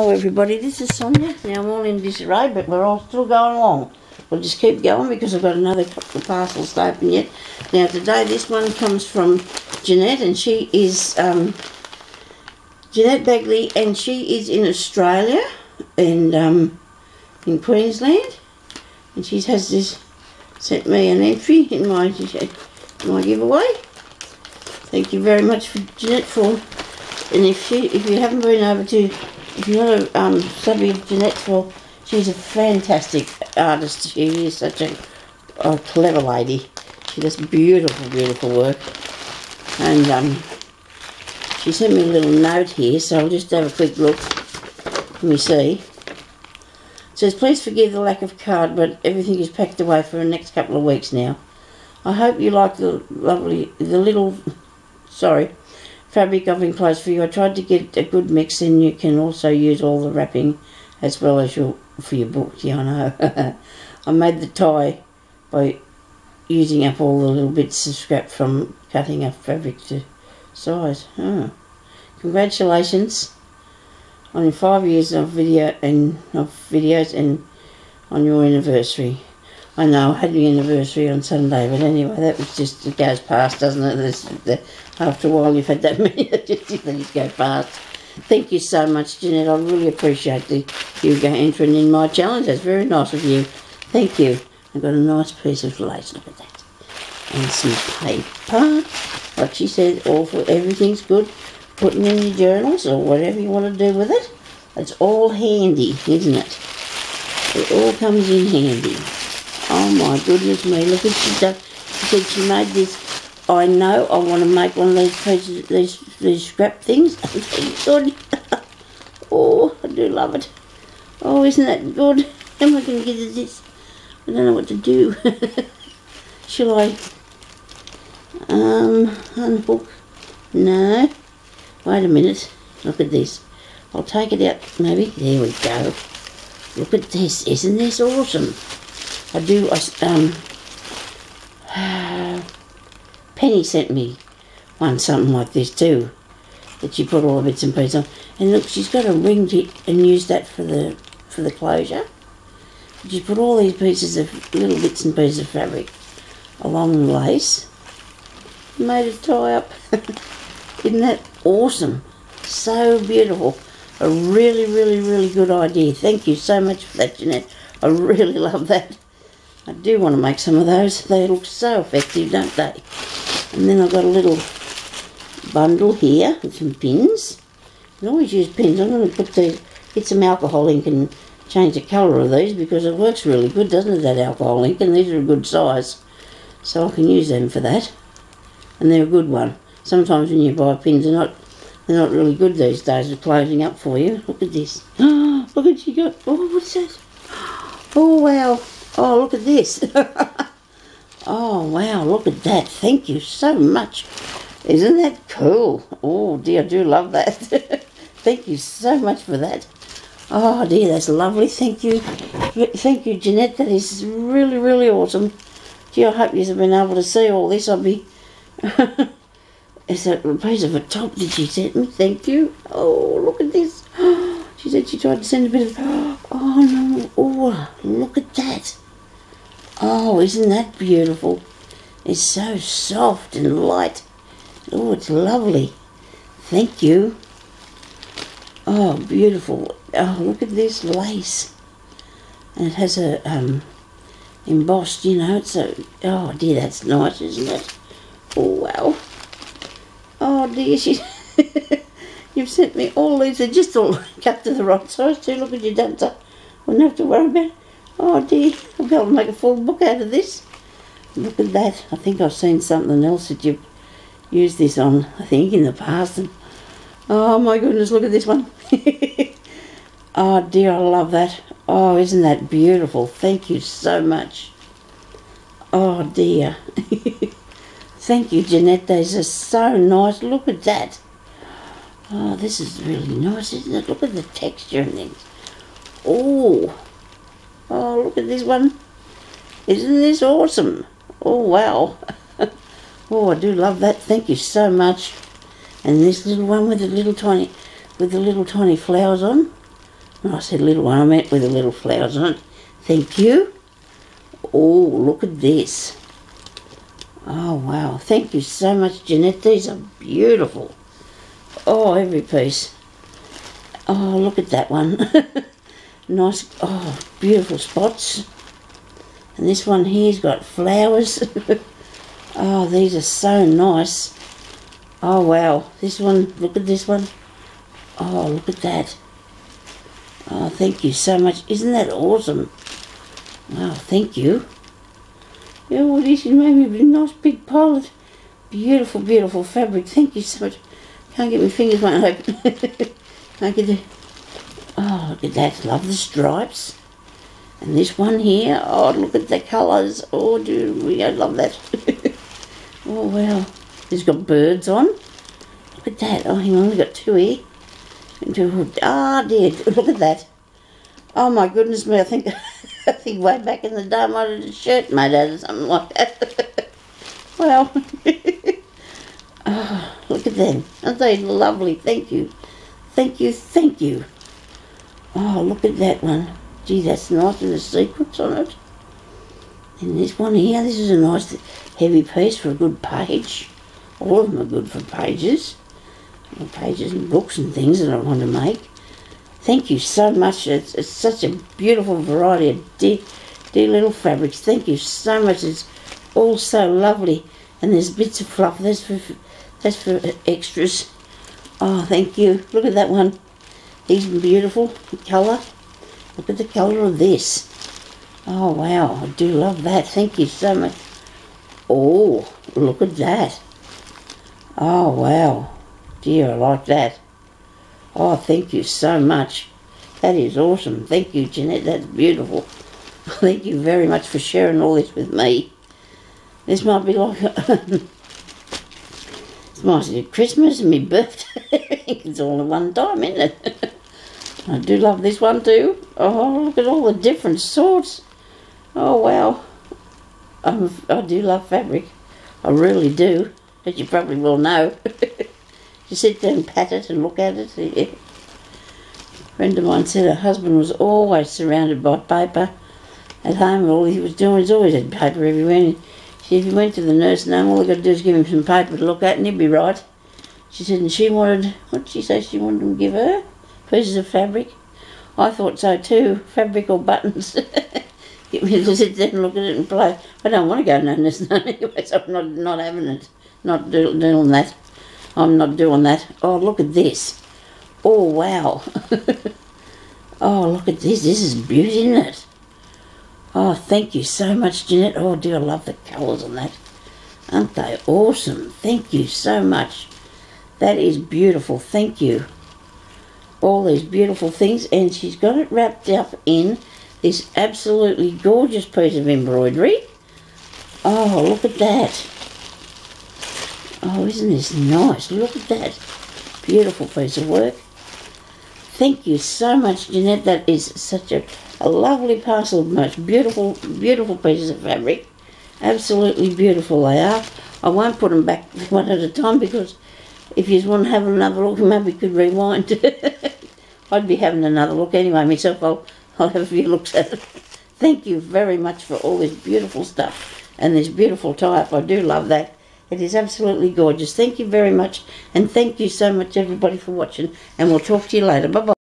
Hello everybody, this is Sonya. Now I'm all in disarray, but we're all still going along. We'll just keep going because I've got another couple of parcels to open yet. Now today this one comes from Jeanette, and she is Jeanette Bagley, and she is in Australia and in Queensland, and she has this sent me an entry in my giveaway. Thank you very much for Jeanette for. And if you haven't been over to, if you're not a subby of Jeanette, well, she's a fantastic artist. She is such a clever lady. She does beautiful, beautiful work. And she sent me a little note here, so I'll just have a quick look. Let me see. It says, please forgive the lack of card, but everything is packed away for the next couple of weeks now. I hope you like the little fabric I've enclosed for you. I tried to get a good mix, and you can also use all the wrapping as well as for your book. Yeah, I know. I made the tie by using up all the little bits of scrap from cutting up fabric to size. Oh. Congratulations on your 5 years of videos and on your anniversary. I know I had my anniversary on Sunday, but anyway, that was just, it goes past, doesn't it? After a while you've had that many, things go past. Thank you so much, Jeanette. I really appreciate you entering in my challenge. That's very nice of you. Thank you. I've got a nice piece of lace, look at that. And some paper. Like she said, everything's good. Putting in your journals or whatever you want to do with it. It's all handy, isn't it? It all comes in handy. Oh my goodness me, look what she done. She said she made this. I know I want to make one of these pieces, these scrap things. Good. Oh, I do love it. Oh, isn't that good? How am I going to get at this? I don't know what to do. Shall I unhook? No. Wait a minute. Look at this. I'll take it out maybe. There we go. Look at this. Isn't this awesome? Penny sent me something like this too, that she put all the bits and pieces on. And look, she's got a ring and use that for the closure. She put all these pieces of little bits and pieces of fabric along the lace, made it tie up. Isn't that awesome? So beautiful. A really, really, really good idea. Thank you so much for that, Jeanette. I really love that. I do want to make some of those. They look so effective, don't they? And then I've got a little bundle here with some pins. I always use pins. I'm going to get some alcohol ink and change the colour of these because it works really good, doesn't it, that alcohol ink? And these are a good size, so I can use them for that. And they're a good one. Sometimes when you buy pins, they're not really good these days of closing up for you. Look at this. Oh, look what you got. Oh, what's that? Oh, wow. Oh, look at this. Oh, wow, look at that. Thank you so much. Isn't that cool? Oh, dear, I do love that. Thank you so much for that. Oh, dear, that's lovely. Thank you. Thank you, Jeanette. That is really, really awesome. Gee, I hope you've been able to see all this. I'll be... Is that a piece of a top that she sent me? Thank you. Oh, look at this. She said she tried to send a bit of... Oh, no. Oh, look at that. Oh, isn't that beautiful? It's so soft and light. Oh, it's lovely. Thank you. Oh, beautiful. Oh, look at this lace. And it has a embossed, you know. It's so... Oh, dear, that's nice, isn't it? Oh, wow. Oh, dear, you've sent me all these. They're just all cut to the right size too. Look what you've done, so I wouldn't have to worry about it. Oh dear, I'll be able to make a full book out of this. Look at that. I think I've seen something else that you've used this on, I think, in the past. And, oh my goodness, look at this one. Oh dear, I love that. Oh, isn't that beautiful? Thank you so much. Oh dear. Thank you, Jeanette. These are so nice. Look at that. Oh, this is really nice, isn't it? Look at the texture and things. Oh. Oh, look at this one. Isn't this awesome? Oh, wow. Oh, I do love that. Thank you so much. And this little one with the little tiny flowers on. And I said little one, I meant with the little flowers on it. Thank you. Oh, look at this. Oh, wow. Thank you so much, Jeanette. These are beautiful. Oh, every piece. Oh, look at that one. Nice, oh, beautiful spots. And this one here's got flowers. Oh, these are so nice. Oh, wow. This one, look at this one. Oh, look at that. Oh, thank you so much. Isn't that awesome? Wow, thank you. Yeah, well, this is maybe a nice big pile of beautiful, beautiful fabric. Thank you so much. Can't get my fingers, won't open. Can't get it. Oh, look at that. Love the stripes. And this one here. Oh, look at the colours. Oh, dude, I love that. Oh, wow. It's got birds on. Look at that. Oh, hang on. We've got two here. Ah, dear. Look at that. Oh, my goodness me. I think way back in the day I might have had a shirt made out of something like that. Well. Oh, look at them. Aren't they lovely? Thank you. Thank you, thank you. Oh, look at that one. Gee, that's nice with the sequins on it. And this one here, this is a nice heavy piece for a good page. All of them are good for pages. Pages and books and things that I want to make. Thank you so much. It's such a beautiful variety of dear little fabrics. Thank you so much. It's all so lovely. And there's bits of fluff. That's for extras. Oh, thank you. Look at that one. He's beautiful. The colour. Look at the colour of this. Oh, wow. I do love that. Thank you so much. Oh, look at that. Oh, wow. Dear, I like that. Oh, thank you so much. That is awesome. Thank you, Jeanette. That's beautiful. Thank you very much for sharing all this with me. This might be like... It's my Christmas and my birthday. It's all at one time, isn't it? I do love this one too. Oh, look at all the different sorts. Oh, wow. I do love fabric. I really do, as you probably will know. You sit there and pat it and look at it. Yeah. A friend of mine said her husband was always surrounded by paper at home. All he was doing was always had paper everywhere. And she said if he went to the nursing home, all they got to do is give him some paper to look at and he'd be right. She said, and she wanted, what did she say she wanted him to give her? Pieces of fabric. I thought so too, fabric or buttons. Get me to sit there and look at it and play. I don't want to go no nursing home anyway, so I'm not having it. Not doing that. I'm not doing that. Oh, look at this. Oh, wow. Oh, look at this. This is beauty, isn't it? Oh, thank you so much, Jeanette. Oh, dear, I love the colours on that. Aren't they awesome? Thank you so much. That is beautiful. Thank you. All these beautiful things. And she's got it wrapped up in this absolutely gorgeous piece of embroidery. Oh, look at that. Oh, isn't this nice? Look at that. Beautiful piece of work. Thank you so much, Jeanette. That is such a lovely parcel of most beautiful, beautiful pieces of fabric. Absolutely beautiful they are. I won't put them back one at a time because if you want to have another look, maybe you could rewind. I'd be having another look anyway myself. I'll have a few looks at it. Thank you very much for all this beautiful stuff and this beautiful tie-up. I do love that. It is absolutely gorgeous. Thank you very much, and thank you so much, everybody, for watching, and we'll talk to you later. Bye-bye.